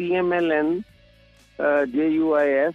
PMLN JUIF,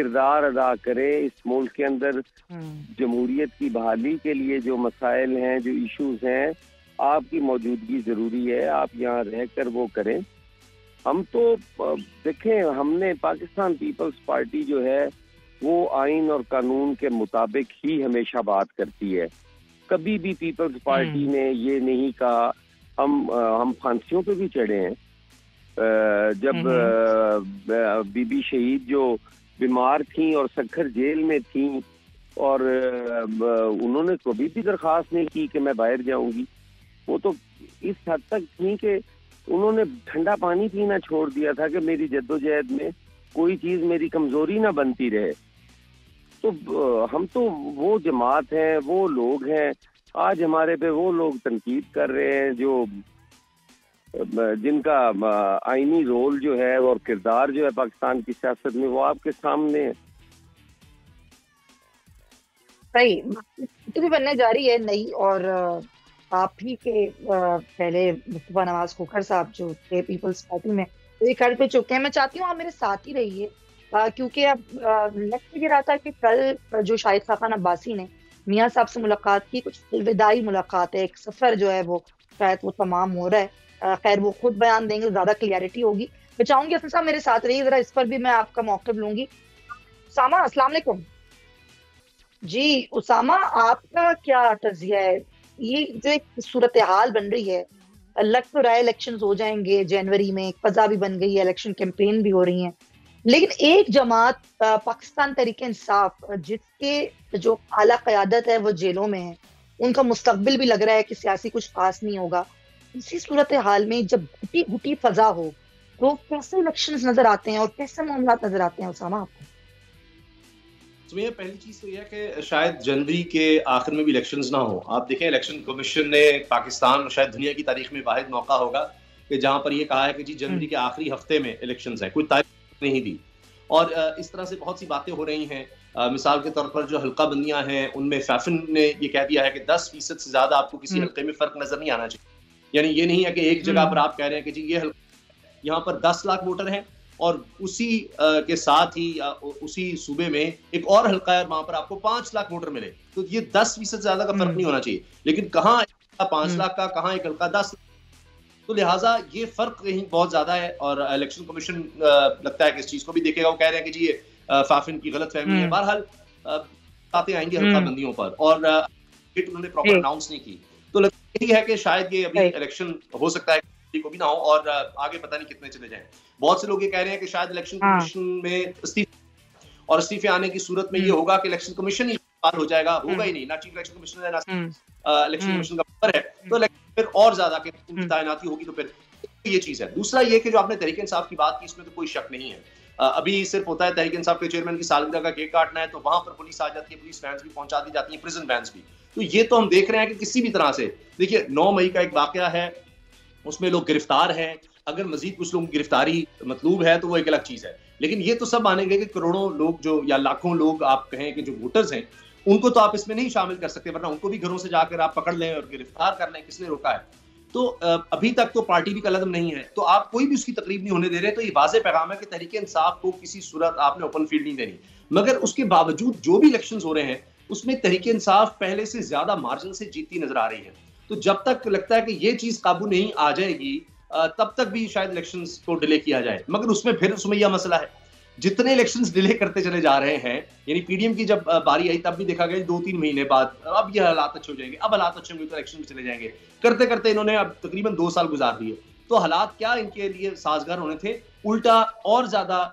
کردار ادا کریں اس ملک کے اندر جمہوریت کی بحالی کے لیے جو مسائل ہیں, جو ایشوز ہیں, آپ کی موجودگی ضروری ہے, آپ یہاں رہ کر وہ کریں. ہم تو دیکھیں, ہم نے پاکستان پیپلز پارٹی جو ہے وہ آئین اور قانون کے مطابق ہی ہمیشہ بات کرتی ہے. کبھی بھی پیپلز پارٹی نے یہ نہیں کہا. ہم پھانسیوں پہ بھی چڑھے ہیں. جب بی بی شہید جو بیمار تھیں اور سکھر جیل میں تھیں, اور انہوں نے کبھی بھی درخواست نہیں کی کہ میں باہر جاؤں گی. وہ تو اس حد تک تھیں کہ انہوں نے ٹھنڈا پانی پینا چھوڑ دیا تھا کہ میری جدوجہد میں کوئی چیز میری کمزوری نہ بنتی رہے. تو ہم تو وہ جماعت ہیں, وہ لوگ ہیں, آج ہمارے پہ وہ لوگ تنقید کر رہے ہیں جو جن کا آئینی رول جو ہے اور کردار جو ہے پاکستان کی سیاست میں وہ آپ کے سامنے ہے. صحیح بھی بننے جا رہی ہے نئی, اور آپ ہی کے پہلے مصطفیٰ نواز کھوکھر صاحب جو تھے پیپلز پارٹی میں یہ کر پہ چکے ہیں. میں چاہتی ہوں آپ میرے ساتھ ہی رہیے, کیونکہ اب لگ یہ رہا تھا کہ کل جو شاہد خاقان عباسی نے میاں صاحب سے ملاقات کی, کچھ الوداعی ملاقات ہے, ایک سفر جو ہے وہ شاید وہ تمام ہو رہا ہے. خیر وہ خود بیان دیں گے, زیادہ کلیئرٹی ہوگی. میں چاہوں گی حسن صاحب میرے ساتھ رہیے ذرا, اس پر بھی میں آپ کا موقف لوں گی. اسامہ السلام علیکم. جی اسامہ, آپ کا کیا تجزیہ ہے؟ یہ جو ایک صورتحال بن رہی ہے, لگ تو رہا ہے الیکشنز ہو جائیں گے جنوری میں, ایک فضا بھی بن گئی ہے, الیکشن کیمپین بھی ہو رہی ہیں, لیکن ایک جماعت پاکستان تحریک انصاف جس کے جو اعلیٰ قیادت ہے وہ جیلوں میں ہے, ان کا مستقبل بھی لگ رہا ہے کہ سیاسی کچھ خاص نہیں ہوگا. اسی صورتحال میں جب گھٹی گھٹی فضا ہو تو کیسے الیکشنز نظر آتے ہیں اور کیسے معاملات نظر آتے ہیں اسامہ آپ کو؟ پہلی چیز تو یہ ہے کہ شاید جنوری کے آخر میں بھی الیکشنز نہ ہو. آپ دیکھیں الیکشن کمیشن نے پاکستان شاید دنیا کی تاریخ میں واحد موقع ہوگا کہ جہاں پر یہ کہا ہے کہ جی جنوری کے آخری ہفتے میں الیکشنز ہیں, کوئی تاریخ نہیں دی. اور اس طرح سے بہت سی باتیں ہو رہی ہیں. مثال کے طور پر جو حلقہ بندیاں ہیں ان میں فیفن نے یہ کہہ دیا ہے کہ 10% سے زیادہ آپ کو کسی حلقے میں فرق نظر نہیں آنا چاہیے. یعنی یہ نہیں ہے کہ ایک جگہ پر آپ کہہ رہے ہیں کہ جی یہ حلقہ یہاں پر 10 لاکھ ووٹر ہیں اور اسی کے ساتھ ہی اسی صوبے میں ایک اور حلقہ ہے اور وہاں پر آپ کو 5 لاکھ ووٹر ملے, تو یہ 10% سے زیادہ کا فرق نہیں ہونا چاہیے. لیکن کہاں 5 لاکھ کا, کہاں ایک حلقہ 10 لاکھ, تو لہٰذا یہ فرق کہیں بہت زیادہ ہے. اور الیکشن کمیشن لگتا ہے کہ اس چیز کو بھی دیکھے گا. وہ کہہ رہے ہیں کہ جی یہ فافن کی غلط فہمی ہے. بہرحال باتیں آئیں گی حلقہ بندیوں پر, اور انہوں نے پراپر اناؤنس نہیں کی. تو یہی ہے کہ شاید یہ ابھی الیکشن ہو سکتا ہے کو بھی نہ ہو, اور آگے پتہ نہیں کتنے چلے جائیں. بہت سے لوگ یہ کہہ رہے ہیں کہ شاید الیکشن کمیشن میں استعفے آنے کی صورت میں یہ ہوگا کہ الیکشن کمیشن ہی فعال ہو جائے گا. ہوگا ہی نہیں, نہ چیف الیکشن کمیشنر ہے نہ الیکشن کمیشن کا ممبر ہے, تو پھر اور زیادہ کہ ان کی تعیناتی ہوگی. تو پھر یہ چیز ہے. دوسرا یہ کہ جو آپ نے تحریک انصاف کی بات کی اس میں تو کوئی شک نہیں ہے. ابھی صرف ہوتا ہے تحریک انصاف کے چیئرمین کی سالگرہ کا کیک کاٹنا ہے تو وہاں پر پولیس آ جاتی ہے, پولیس وینز بھی پہنچا دی جاتی ہیں, پریزن وینز بھی. تو یہ تو ہم دیکھ رہے ہیں کہ کسی بھی طرح سے دیکھیے 9 مئی کا ایک واقعہ ہے, اس میں لوگ گرفتار ہیں. اگر مزید کچھ لوگوں کی گرفتاری مطلوب ہے تو وہ ایک الگ چیز ہے. لیکن یہ تو سب مانیں گے کہ کروڑوں لوگ جو یا لاکھوں لوگ آپ کہیں کہ جو ووٹرز ہیں ان کو تو آپ اس میں نہیں شامل کر سکتے, ورنہ ان کو بھی گھروں سے جا کر آپ پکڑ لیں اور گرفتار کر لیں. کس نے روکا ہے؟ تو ابھی تک تو پارٹی بھی قلم نہیں ہے, تو آپ کوئی بھی اس کی تقریب نہیں ہونے دے رہے. تو یہ واضح پیغام ہے کہ تحریک انصاف کو کسی صورت آپ نے اوپن فیلڈ نہیں دینی. مگر اس کے باوجود جو بھی الیکشنز ہو رہے ہیں اس میں تحریک انصاف پہلے سے زیادہ مارجن سے جیتتی نظر آ رہی ہے. تو جب تک لگتا ہے کہ یہ چیز قابو نہیں آ جائے گی تب تک بھی شاید الیکشنز کو ڈیلے کیا جائے. مگر اس میں پھر سمیہ مسئلہ ہے, جتنے الیکشنز ڈیلے کرتے چلے جا رہے ہیں, یعنی پی ڈی ایم کی جب باری آئی تب بھی دیکھا گیا 2-3 مہینے بعد اب یہ حالات اچھے ہو جائیں گے, اب حالات اچھے ہوں گے تو الیکشن میں چلے جائیں گے. کرتے کرتے انہوں نے اب تقریباً 2 سال گزار دیے. تو حالات کیا ان کے لیے سازگار ہونے تھے, الٹا اور زیادہ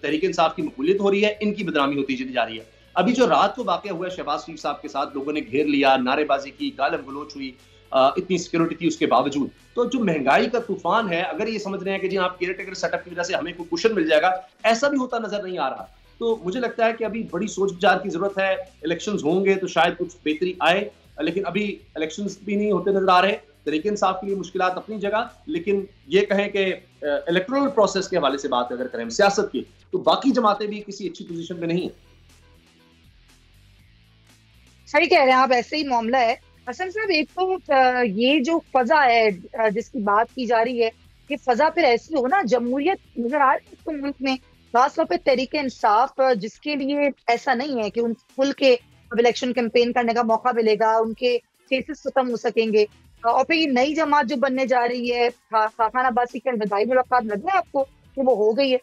تحریک انصاف کی مقبولیت ہو رہی ہے, ان کی بدنامی ہوتی چلی جا رہی ہے. ابھی جو رات کو واقعہ ہوا ہے شہباز شریف صاحب کے ساتھ, لوگوں نے گھیر لیا, نعرے بازی کی, گالم گلوچ ہوئی, اتنی سیکورٹی تھی اس کے باوجود. تو جو مہنگائی کا طوفان ہے, اگر یہ سمجھ رہے ہیں کہ جی آپ کیئر ٹیکر سیٹ اپ کی وجہ سے ہمیں کوئی کوشن مل جائے گا, ایسا بھی ہوتا نظر نہیں آ رہا. تو مجھے لگتا ہے کہ ابھی بڑی سوچ بچار کی ضرورت ہے. الیکشنز ہوں گے تو شاید کچھ بہتری آئے, لیکن ابھی الیکشنز بھی نہیں ہوتے نظر آ رہے. تحریک انصاف کے لیے مشکلات اپنی جگہ, لیکن یہ کہیں کہ الیکٹورل پروسیس کے حوالے سے بات اگر کریں سیاست کی, تو باقی جماعتیں بھی کسی اچھی پوزیشن میں نہیں ہیں. صحیح کہہ رہے ہیں آپ, ایسے ہی معاملہ ہے. حسن صاحب ایک تو یہ جو فضا ہے جس کی بات کی جا رہی ہے, یہ فضا پھر ایسی ہو نا, جمہوریت نظر آ رہی ہے ملک میں خاص طور پہ تحریک انصاف جس کے لیے ایسا نہیں ہے کہ ان کھل کے اب الیکشن کیمپین کرنے کا موقع ملے گا, ان کے کیسز ختم ہو سکیں گے, اور پھر یہ نئی جماعت جو بننے جا رہی ہے خاقان عباسی کی الوداعی ملاقات, لگ رہا ہے آپ کو کہ وہ ہو گئی ہے؟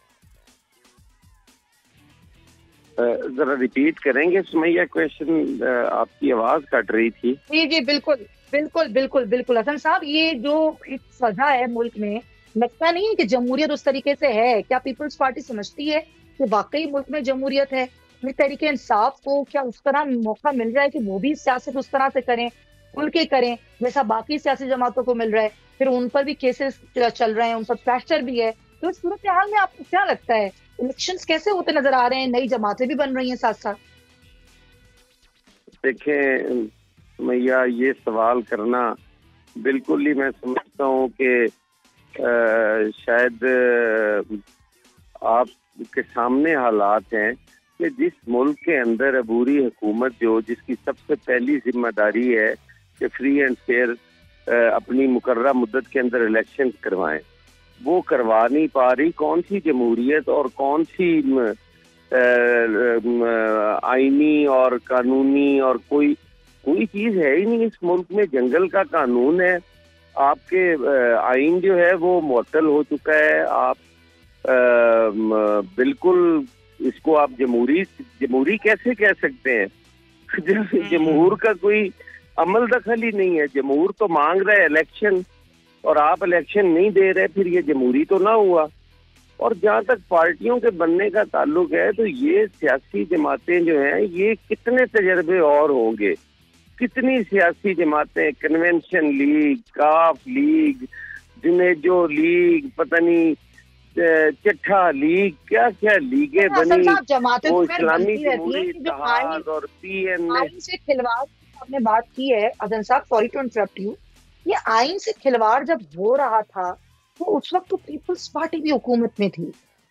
ذرا ریپیٹ کریں گے سمیہ کویشچن, آپ کی آواز کٹ رہی تھی. جی بالکل بالکل بالکل بالکل حسن صاحب, یہ جو ایک فضا ہے ملک میں, لگتا نہیں ہے کہ جمہوریت اس طریقے سے ہے؟ کیا پیپلز پارٹی سمجھتی ہے کہ واقعی ملک میں جمہوریت ہے؟ تحریک انصاف کو کیا اس طرح موقع مل رہا ہے کہ وہ بھی سیاست اس طرح سے کریں, کھل کے کریں, جیسا باقی سیاسی جماعتوں کو مل رہا ہے؟ پھر ان پر بھی کیسز چل رہے ہیں, ان پر پریشر بھی ہے. تو اس صورتحال میں آپ کو کیا لگتا ہے الیکشنز کیسے ہوتے نظر آ رہے ہیں؟ نئی جماعتیں بھی بن رہی ہیں ساتھ ساتھ. دیکھیں میاں, یہ سوال کرنا بالکل ہی میں سمجھتا ہوں کہ شاید آپ کے سامنے حالات ہیں کہ جس ملک کے اندر عبوری حکومت جس کی سب سے پہلی ذمہ داری ہے کہ فری اینڈ فیئر اپنی مقررہ مدت کے اندر الیکشن کروائیں, وہ کروا نہیں پا رہی. کون سی جمہوریت اور کون سی آئینی اور قانونی اور کوئی چیز ہے ہی نہیں اس ملک میں. جنگل کا قانون ہے, آپ کے آئین جو ہے وہ معطل ہو چکا ہے. آپ بالکل اس کو آپ جمہوری کیسے کہہ سکتے ہیں؟ جمہور کا کوئی عمل دخل ہی نہیں ہے. جمہور تو مانگ رہا ہے الیکشن, اور آپ الیکشن نہیں دے رہے, پھر یہ جمہوری تو نہ ہوا. اور جہاں تک پارٹیوں کے بننے کا تعلق ہے تو یہ سیاسی جماعتیں جو ہیں یہ کتنے تجربے اور ہوں گے, کتنی سیاسی جماعتیں, کنونشن لیگ, کاف لیگ, جنیجو لیگ, پتہ نہیں چٹھا لیگ, کیا کیا لیگیں بنی, وہ اسلامی جمہوری اتحاد اور PN سے کھلواڑ آپ نے بات کی ہے اذن صاحب, سوری ٹو انٹرپٹ یو. یہ آئین سے کھلواڑ جب ہو رہا تھا تو اس وقت تو پیپلز پارٹی بھی حکومت میں تھی.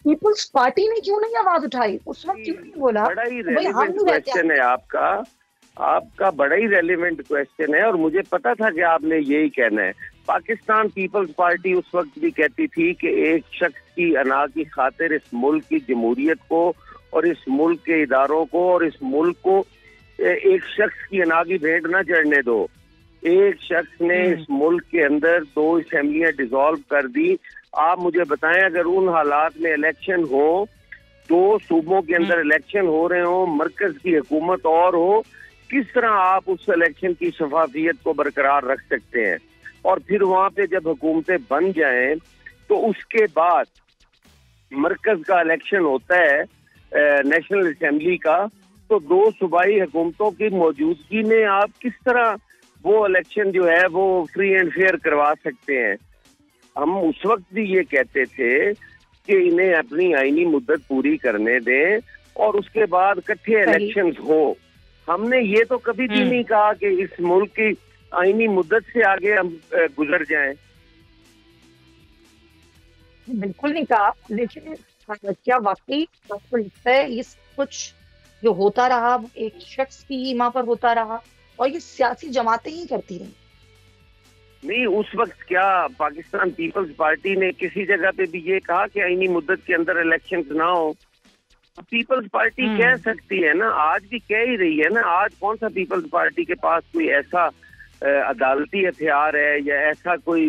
پیپلز پارٹی نے کیوں نہیں آواز اٹھائی اس وقت؟ کیوں نہیں بولا؟ بڑا ہی ریلیونٹ کویسچن ہے آپ کا بڑا ہی ریلیونٹ کویسچن ہے, اور مجھے پتا تھا کہ آپ نے یہی کہنا ہے. پاکستان پیپلز پارٹی اس وقت بھی کہتی تھی کہ ایک شخص کی انا کی خاطر اس ملک کی جمہوریت کو اور اس ملک کے اداروں کو اور اس ملک کو ایک شخص کی انا کی بھیٹ نہ چڑھنے دو. ایک شخص نے اس ملک کے اندر 2 اسمبلیاں ڈیزالو کر دی. آپ مجھے بتائیں اگر ان حالات میں الیکشن ہو, 2 صوبوں کے اندر الیکشن ہو رہے ہوں, مرکز کی حکومت اور ہو, کس طرح آپ اس الیکشن کی شفافیت کو برقرار رکھ سکتے ہیں؟ اور پھر وہاں پہ جب حکومتیں بن جائیں تو اس کے بعد مرکز کا الیکشن ہوتا ہے نیشنل اسمبلی کا, تو 2 صوبائی حکومتوں کی موجودگی میں آپ کس طرح وہ الیکشن جو ہے وہ فری اینڈ فیئر کروا سکتے ہیں؟ ہم اس وقت بھی یہ کہتے تھے کہ انہیں اپنی آئینی مدت پوری کرنے دیں اور اس کے بعد اکٹھے الیکشنز ہو. ہم نے یہ تو کبھی بھی نہیں کہا کہ اس ملک کی آئینی مدت سے آگے ہم گزر جائیں. بالکل نہیں کہا, لیکن کیا واقعی آپ کو لگتا ہے یہ کچھ جو ہوتا رہا ایک شخص کی ماں پر ہوتا رہا اور یہ سیاسی جماعتیں ہی کرتی رہیں؟ نہیں, اس وقت کیا پاکستان پیپلز پارٹی نے کسی جگہ پہ بھی یہ کہا کہ آئینی مدت کے اندر الیکشنز نہ ہو؟ پیپلز پارٹی کہہ سکتی ہے نا, آج بھی کہہ ہی رہی ہے نا. آج کون سا پیپلز پارٹی کے پاس کوئی ایسا عدالتی ہتھیار ہے یا ایسا کوئی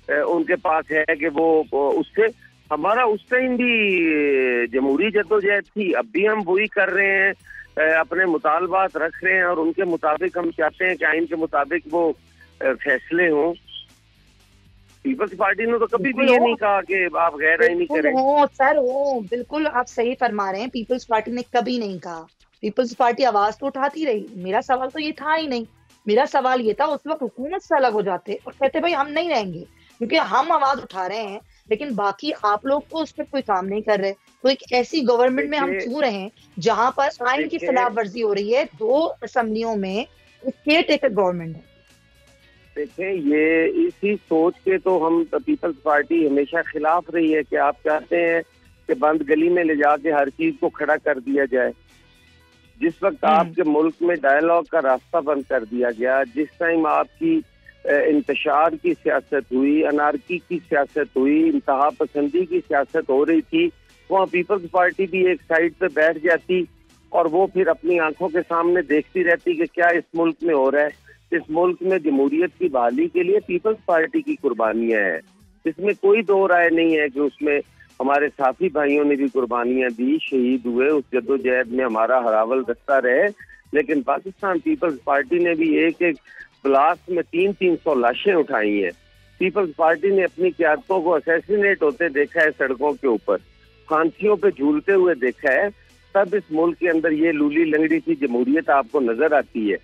ان کے پاس ہے کہ وہ اس سے, ہمارا اس ٹائم بھی جمہوری جدوجہد تھی, اب بھی ہم وہی کر رہے ہیں, اپنے مطالبات رکھ رہے ہیں اور ان کے مطابق ہم چاہتے ہیں کہ آئین کے مطابق وہ فیصلے ہوں. پیپلز پارٹی نے تو کبھی بھی یہ نہیں کہا کہ آپ غیر آئینی کریں. سر بالکل آپ صحیح فرما رہے ہیں, پیپلز پارٹی نے کبھی نہیں کہا. پیپلز پارٹی آواز تو اٹھاتی رہی. میرا سوال تو یہ تھا ہی نہیں. میرا سوال یہ تھا اس وقت حکومت سے الگ ہو جاتے اور کہتے بھائی ہم نہیں رہیں گے کیونکہ ہم آواز اٹھا رہے ہیں, لیکن باقی آپ لوگ تو اس پہ کوئی کام نہیں کر رہے. تو ایک ایسی گورنمنٹ میں ہم کیوں رہیں جہاں پر آئین کی خلاف ورزی ہو رہی ہے؟ 2 اسمبلیوں میں کیئر ٹیکر گورنمنٹ ہے. دیکھیں, یہ اسی سوچ کے تو ہم پیپلز پارٹی ہمیشہ خلاف رہی ہے کہ آپ چاہتے ہیں کہ بند گلی میں لے جا کے ہر چیز کو کھڑا کر دیا جائے. جس وقت آپ کے ملک میں ڈائیلاگ کا راستہ بند کر دیا گیا, جس ٹائم آپ کی انتشار کی سیاست ہوئی, انارکی کی سیاست ہوئی, انتہا پسندی کی سیاست ہو رہی تھی, وہاں پیپلز پارٹی بھی ایک سائڈ پہ بیٹھ جاتی اور وہ پھر اپنی آنکھوں کے سامنے دیکھتی رہتی کہ کیا اس ملک میں ہو رہا ہے. اس ملک میں جمہوریت کی بحالی کے لیے پیپلز پارٹی کی قربانیاں ہیں, اس میں کوئی دو رائے نہیں ہے کہ اس میں ہمارے ساتھی بھائیوں نے بھی قربانیاں دی, شہید ہوئے, اس جدوجہد میں ہمارا ہراول دستہ رہے. لیکن پاکستان پیپلز پارٹی نے بھی ایک بلاسٹ میں 300 لاشیں اٹھائی ہیں. پیپلز پارٹی نے اپنی قیادتوں کو اسیسینیٹ ہوتے دیکھا ہے سڑکوں کے اوپر, پھانسیوں پہ جھولتے ہوئے دیکھا ہے. تب اس ملک کے اندر یہ لولی لنگڑی سی جمہوریت آپ کو نظر آتی ہے.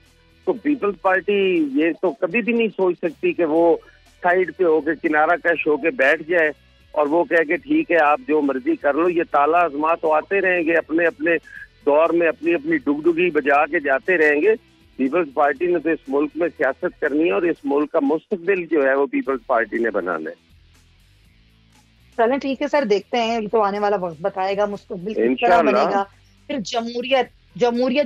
تو پیپلز پارٹی یہ تو کبھی بھی نہیں سوچ سکتی کہ وہ سائڈ پہ ہو کے کنارہ کش ہو کے بیٹھ جائے اور وہ کہہ کے ٹھیک ہے آپ جو مرضی کر لو. یہ تالا ازما تو آتے رہیں گے, اپنے اپنے دور میں اپنی اپنی ڈگڈگی بجا کے جاتے رہیں گے. پیپلز پارٹی نے تو اس ملک میں سیاست کرنی ہے اور اس ملک کا مستقبل جو ہے وہ پیپلز پارٹی نے بنانا ہے. چلیں ٹھیک ہے سر, دیکھتے ہیں, یہ تو آنے والا وقت بتائے گا مستقبل کس طرح بنے گا. پھر جمہوریت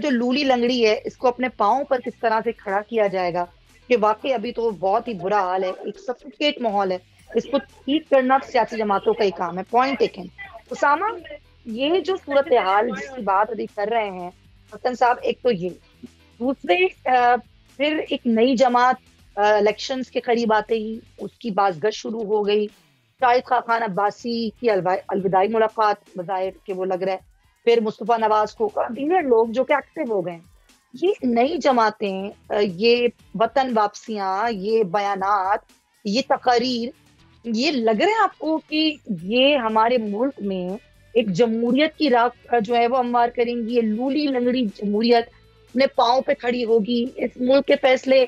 جو لولی لنگڑی ہے اس کو اپنے پاؤں پر کس طرح سے کھڑا کیا جائے گا, کہ واقعی ابھی تو بہت ہی برا حال ہے, ایک سفوکیٹ ماحول ہے. اس کو ٹھیک کرنا سیاسی جماعتوں کا ہی کام ہے. Point taken. اسامہ, یہ جو صورتحال جس کی بات ابھی کر رہے ہیں حسن صاحب, ایک تو یہ, دوسرے پھر ایک نئی جماعت الیکشنز کے قریب آتے ہی اس کی بازگشت شروع ہو گئی. شاہد خاقان عباسی کی الوداعی ملاقات بظاہر کہ وہ لگ رہا ہے, پھر مصطفیٰ نواز کو, دیگر لوگ جو کہ ایکٹیو ہو گئے ہیں. یہ نئی جماعتیں, یہ وطن واپسیاں, یہ بیانات, یہ تقاریر, یہ لگ رہے ہیں آپ کو کہ یہ ہمارے ملک میں ایک جمہوریت کی راہ جو ہے وہ ہموار کریں گی؟ یہ لولی لنگڑی جمہوریت اپنے پاؤں پہ کھڑی ہوگی, اس ملک کے فیصلے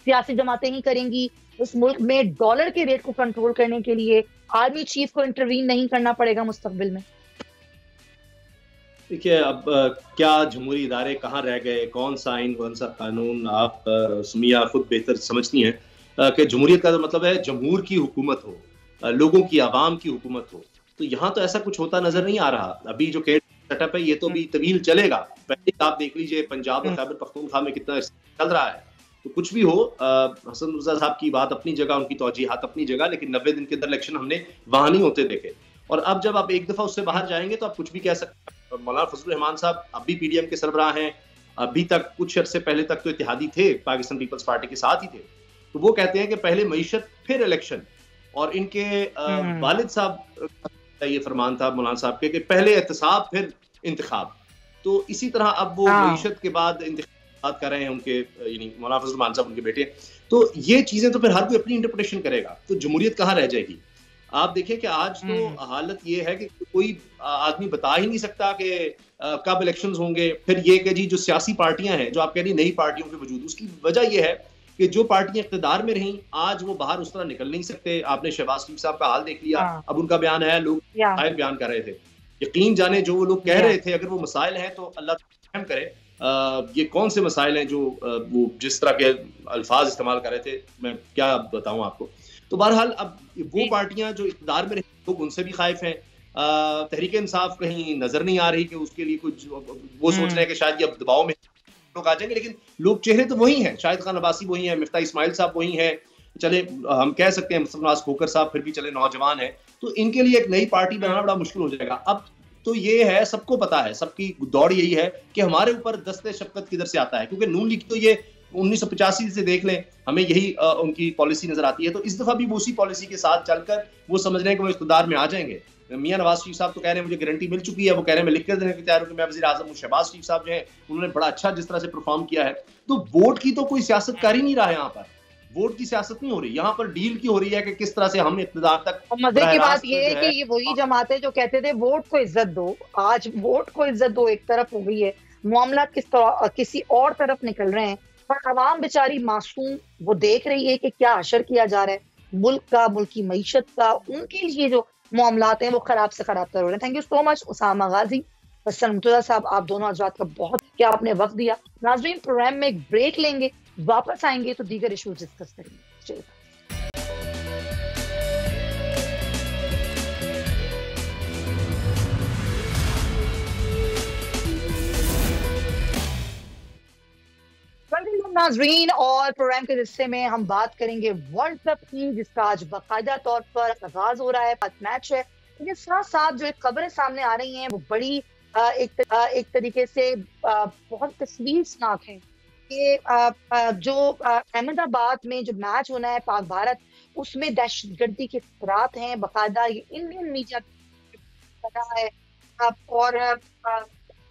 سیاسی جماعتیں ہی کریں گی, اس ملک میں ڈالر کے ریٹ کو کنٹرول کرنے کے لیے آرمی چیف کو انٹروین نہیں کرنا پڑے گا مستقبل میں؟ دیکھیے, اب کیا جمہوری ادارے کہاں رہ گئے, کون سا آئین, کون سا قانون, آپ سمیہ خود بہتر سمجھتی ہیں کہ جمہوریت کا مطلب ہے جمہور کی حکومت ہو, لوگوں کی, عوام کی حکومت ہو. تو یہاں تو ایسا کچھ ہوتا نظر نہیں آ رہا. ابھی جو سیٹ اپ ہے یہ تو بھی طویل چلے گا. پہلے آپ دیکھ لیجئے پنجاب اور خیبر پختونخوا میں کتنا چل رہا ہے. تو کچھ بھی ہو, حسن رضا صاحب کی بات اپنی جگہ, ان کی توجیحات اپنی جگہ, لیکن 90 دن کے اندر الیکشن ہم نے وہاں نہیں ہوتے دیکھے. اور اب جب آپ ایک دفعہ اس سے باہر جائیں گے تو آپ کچھ بھی کہہ سکتے ہیں. مولانا فضل الرحمان صاحب اب بھی پی ڈی ایم کے سربراہ ہیں, ابھی تک کچھ عرصے پہلے تک تو اتحادی تھے, پاکستان پیپلز پارٹی کے ساتھ ہی تھے. تو وہ کہتے ہیں کہ پہلے معیشت پھر الیکشن, اور ان کے والد صاحب یہ فرمان تھا مولانا صاحب کے کہ پہلے احتساب پھر انتخاب. تو اسی طرح اب وہ معیشت کے بعد انتخابات کر رہے ہیں ان کے, یعنی مولانا فضل الرحمان صاحب ان کے بیٹے. تو یہ چیزیں تو پھر ہر کوئی اپنی انٹرپریٹیشن کرے گا. تو جمہوریت کہاں رہ جائے گی؟ آپ دیکھیں کہ آج تو حالت یہ ہے کہ کوئی آدمی بتا ہی نہیں سکتا کہ کب الیکشنز ہوں گے. پھر یہ کہ جی جو سیاسی پارٹیاں ہیں, جو آپ کہہ رہی نئی پارٹیوں کے وجود, اس کی وجہ یہ ہے کہ جو پارٹیاں اقتدار میں رہیں آج وہ باہر اس طرح نکل نہیں سکتے. آپ نے شہباز شریف صاحب کا حال دیکھ لیا, اب ان کا بیان ہے, لوگ مسائل بیان کر رہے تھے. یقین جانے جو وہ لوگ کہہ رہے تھے, اگر وہ مسائل ہیں تو اللہ رحم کرے. یہ کون سے مسائل ہیں جو وہ جس طرح کے الفاظ استعمال کر رہے تھے, میں کیا بتاؤں آپ کو. تو بہرحال اب وہ پارٹیاں جو اقتدار میں رہے لوگ ان سے بھی خائف ہیں. تحریک انصاف کہیں نظر نہیں آ رہی کہ اس کے لیے کچھ, وہ سوچ رہے ہیں کہ شاید یہ اب دباؤ میں لوگ آ جائیں گے, لیکن لوگ چہرے تو وہی ہیں. شاہد خان عباسی وہی ہیں, مفتاح اسماعیل صاحب وہی ہیں, چلے ہم کہہ سکتے ہیں مصطفیٰ نواز کھوکر صاحب پھر بھی چلے نوجوان ہیں. تو ان کے لیے ایک نئی پارٹی بنانا بڑا مشکل ہو جائے گا. اب تو یہ ہے, سب کو پتا ہے, سب کی دوڑ یہی ہے کہ ہمارے اوپر دست شفقت کدھر سے آتا ہے, کیونکہ نون لیگ تو یہ 1985 سے دیکھ لیں ہمیں یہی ان کی پالیسی نظر آتی ہے. تو اس دفعہ بھی وہ اسی پالیسی کے ساتھ چل کر وہ سمجھ رہے ہیں کہ وہ اقتدار میں آ جائیں گے. میاں نواز شریف صاحب تو کہہ رہے ہیں مجھے گارنٹی مل چکی ہے, وہ کہہ رہے ہیں میں لکھ کر دینے کے تیار ہوں کہ میں وزیر اعظم ہوں. شہباز شریف صاحب جو ہیں انہوں نے بڑا اچھا جس طرح سے پرفارم کیا ہے. تو ووٹ کی تو کوئی سیاست کر ہی نہیں رہا ہے, یہاں پر ووٹ کی سیاست نہیں ہو رہی, یہاں پر ڈیل کی ہو رہی ہے کہ کس طرح سے ہم اقتدار تک. مزے کی بات یہ ہے کہ یہ وہی جماعتیں جو کہتے تھے ووٹ کو عزت دو, آج ووٹ کو عزت دو ایک طرف ہو گئی ہے, معاملات کسی اور طرف نکل رہے ہیں. اور عوام بیچاری معصوم وہ دیکھ رہی ہے کہ کیا حشر کیا جا رہا ہے ملک کا, ملک کی معیشت کا. ان کے لیے جو معاملات ہیں وہ خراب سے خراب تر ہو رہے ہیں. تھینک یو سو مچ اسامہ غازی, حسن مرتضیٰ صاحب, آپ دونوں حضرات کا بہت کیا آپ نے وقت دیا. ناظرین پروگرام میں ایک بریک لیں گے, واپس آئیں گے تو دیگر ایشوز ڈسکس کریں گے. چلیے. ناظرین, اور پروگرام کے حصے میں ہم بات کریں گے ورلڈ کپ کی, جس کا آج باقاعدہ طور پر آغاز ہو رہا ہے. میچ ہے اس ساتھ ساتھ جو ایک خبریں سامنے آ رہی ہیں وہ بڑی ایک طریقے سے بہت تشویشناک ہیں کہ جو احمد آباد میں جو میچ ہونا ہے پاک بھارت، اس میں دہشت گردی کے خطرات ہیں، باقاعدہ یہ انڈین میڈیا کر رہا ہے۔ اور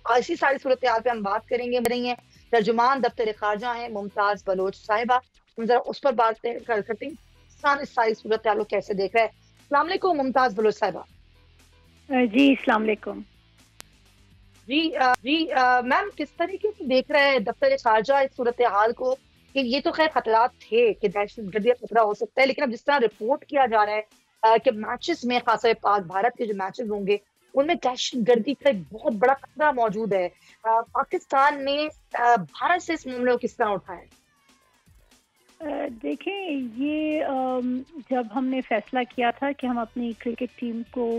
ایسی ساری صورتحال پہ ہم بات کریں گے۔ رہی ہیں ترجمان دفتر خارجہ ہیں ممتاز بلوچ صاحبہ، ہم ذرا اس پر بات کرتے ہیں پاکستان اس ساری صورتحال کو کیسے دیکھ رہا ہے۔ السلام علیکم ممتاز بلوچ صاحبہ۔ جی السلام علیکم۔ جی میم، کس طریقے سے دیکھ رہے ہیں دفتر خارجہ اس صورتحال کو؟ کہ یہ تو خیر خطرات تھے کہ دہشت گردی کا خطرہ ہو سکتا ہے، لیکن اب جس طرح رپورٹ کیا جا رہا ہے کہ میچز میں، خاص طور پاک بھارت کے جو میچز ہوں گے ان میں دہشت گردی کا ایک بہت بڑا خطرہ موجود ہے، پاکستان نے بھارت سے اس معاملے کو کس طرح اٹھایا؟ دیکھیں، یہ جب ہم نے فیصلہ کیا تھا کہ ہم اپنی کرکٹ ٹیم کو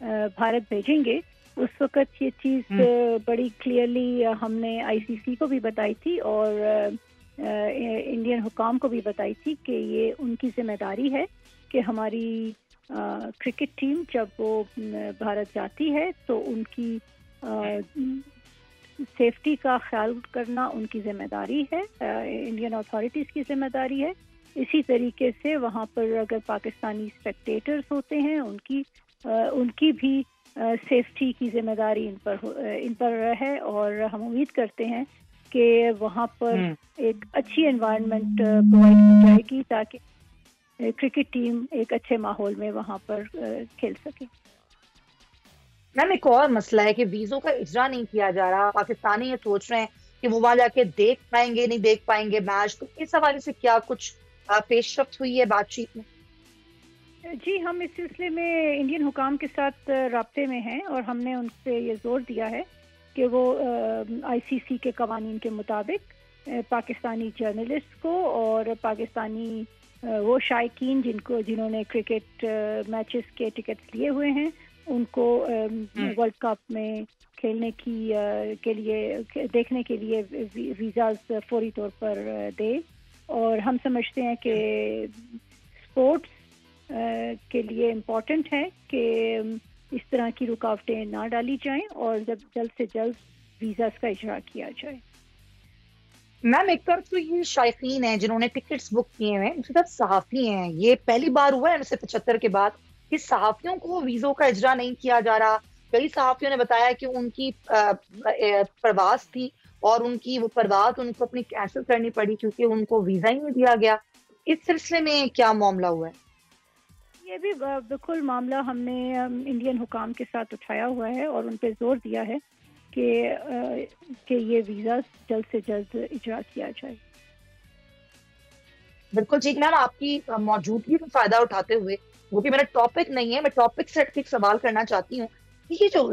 بھارت بھیجیں گے، اس وقت یہ چیز بڑی کلیئرلی ہم نے آئی سی سی کو بھی بتائی تھی اور انڈین حکام کو بھی بتائی تھی کہ یہ ان کی ذمہ داری ہے کہ ہماری کرکٹ ٹیم جب وہ بھارت جاتی ہے تو ان کی سیفٹی کا خیال کرنا ان کی ذمہ داری ہے، انڈین اتھارٹیز کی ذمہ داری ہے۔ اسی طریقے سے وہاں پر اگر پاکستانی اسپیکٹیٹرز ہوتے ہیں ان کی بھی سیفٹی کی ذمہ داری ان پر ہے، اور ہم امید کرتے ہیں کہ وہاں پر ایک اچھی انوائرمنٹ پرووائڈ کی جائے گی تاکہ کرکٹ ٹیم ایک اچھے ماحول میں وہاں پر کھیل سکے۔ میم، ایک اور مسئلہ ہے کہ ویزوں کا اجرا نہیں کیا جا رہا، پاکستانی یہ سوچ رہے ہیں کہ وہ وہاں جا کے دیکھ پائیں گے نہیں دیکھ پائیں گے میچ، تو اس حوالے سے کیا کچھ پیش رفت ہوئی ہے بات چیت میں؟ جی، ہم اس سلسلے میں انڈین حکام کے ساتھ رابطے میں ہیں اور ہم نے ان سے یہ زور دیا ہے کہ وہ آئی سی سی کے قوانین کے مطابق پاکستانی جرنلسٹ کو اور پاکستانی وہ شائقین جنہوں نے کرکٹ میچز کے ٹکٹس لیے ہوئے ہیں ان کو ورلڈ کپ میں کھیلنے کے لیے دیکھنے کے لیے ویزاز فوری طور پر دے۔ اور ہم سمجھتے ہیں کہ اسپورٹس کے لیے امپورٹنٹ ہے کہ اس طرح کی رکاوٹیں نہ ڈالی جائیں اور جلد سے جلد ویزاز کا اجرا کیا جائے۔ میم، ایک طرف تو یہ شائقین ہیں جنہوں نے ٹکٹس بک کیے ہیں، دوسری طرف صحافی ہیں۔ یہ پہلی بار ہوا ہے 1975 کے بعد کہ صحافیوں کو ویزوں کا اجرا نہیں کیا جا رہا۔ کئی صحافیوں نے بتایا کہ ان کی پرواز تھی اور ان کی وہ پرواز ان کو اپنی کینسل کرنی پڑی کیونکہ ان کو ویزا ہی نہیں دیا گیا۔ اس سلسلے میں کیا معاملہ ہوا ہے؟ یہ بھی بالکل معاملہ ہم نے انڈین حکام کے ساتھ اٹھایا ہوا ہے اور ان پہ زور دیا ہے کہ یہ ویزا جلد سے جلد اجرا کیا جائے۔ بالکل ٹھیک میم، آپ کی موجودگی کا فائدہ اٹھاتے ہوئے، وہ بھی میرا ٹاپک نہیں ہے، میں ٹاپک سے ایک سوال کرنا چاہتی ہوں کہ یہ جو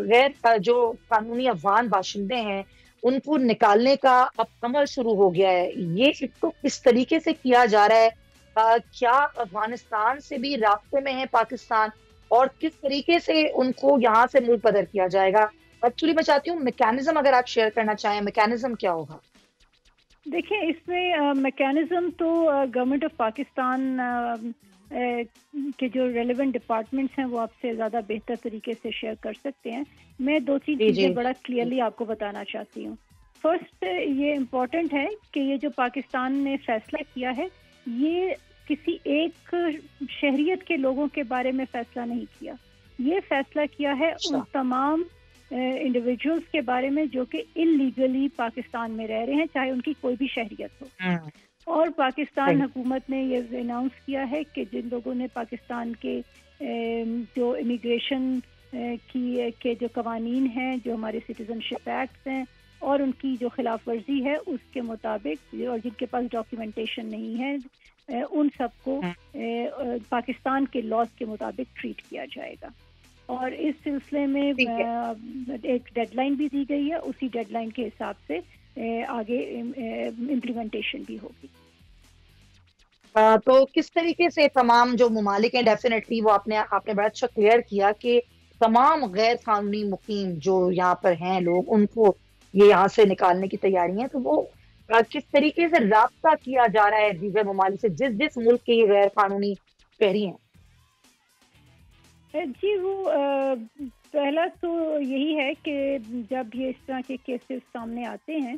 غیر جو قانونی افغان باشندے ہیں ان کو نکالنے کا اب عمل شروع ہو گیا ہے، یہ اس کو کس طریقے سے کیا جا رہا ہے؟ کیا افغانستان سے بھی رابطے میں ہے پاکستان، اور کس طریقے سے ان کو یہاں سے ملک بدر کیا جائے گا؟ ایکچولی میں چاہتی ہوں میکینزم اگر آپ شیئر کرنا چاہیں، میکینزم کیا ہوگا؟ دیکھیں، اس میں میکینزم تو گورنمنٹ آف پاکستان کے جو ریلیونٹ ڈپارٹمنٹس ہیں وہ آپ سے زیادہ بہتر طریقے سے شیئر کر سکتے ہیں۔ میں دو تین چیزیں بڑا کلیئرلی آپ کو بتانا چاہتی ہوں۔ فرسٹ، یہ امپورٹنٹ ہے کہ یہ جو پاکستان نے فیصلہ کیا ہے یہ کسی ایک شہریت کے لوگوں کے بارے میں فیصلہ نہیں کیا، یہ فیصلہ کیا ہے ان تمام انڈیویجولز کے بارے میں جو کہ انلیگلی پاکستان میں رہ رہے ہیں، چاہے ان کی کوئی بھی شہریت ہو۔ اور پاکستان حکومت نے یہ اناؤنس کیا ہے کہ جن لوگوں نے پاکستان کے جو امیگریشن کے جو قوانین ہیں، جو ہمارے سٹیزن شپ ایکٹس ہیں اور ان کی جو خلاف ورزی ہے اس کے مطابق، اور جن کے پاس ڈاکیومنٹیشن نہیں ہے، ان سب کو پاکستان کے لاز کے مطابق ٹریٹ کیا جائے گا۔ اور اس سلسلے میں ایک ڈیڈ لائن بھی دی گئی ہے، اسی ڈیڈ لائن کے حساب سے آگے امپلیمنٹیشن بھی ہوگی۔ تو کس طریقے سے تمام جو ممالک ہیں، ڈیفینیٹلی وہ آپ نے بڑا اچھا کلیئر کیا کہ تمام غیر قانونی مقیم جو یہاں پر ہیں لوگ، ان کو یہ یہاں سے نکالنے کی تیاری ہیں، تو وہ کس طریقے سے رابطہ کیا جا رہا ہے دیگر ممالک سے جس ملک کے یہ غیر قانونی شہری ہیں؟ جی وہ پہلا تو یہی ہے کہ جب یہ اس طرح کے کیسز سامنے آتے ہیں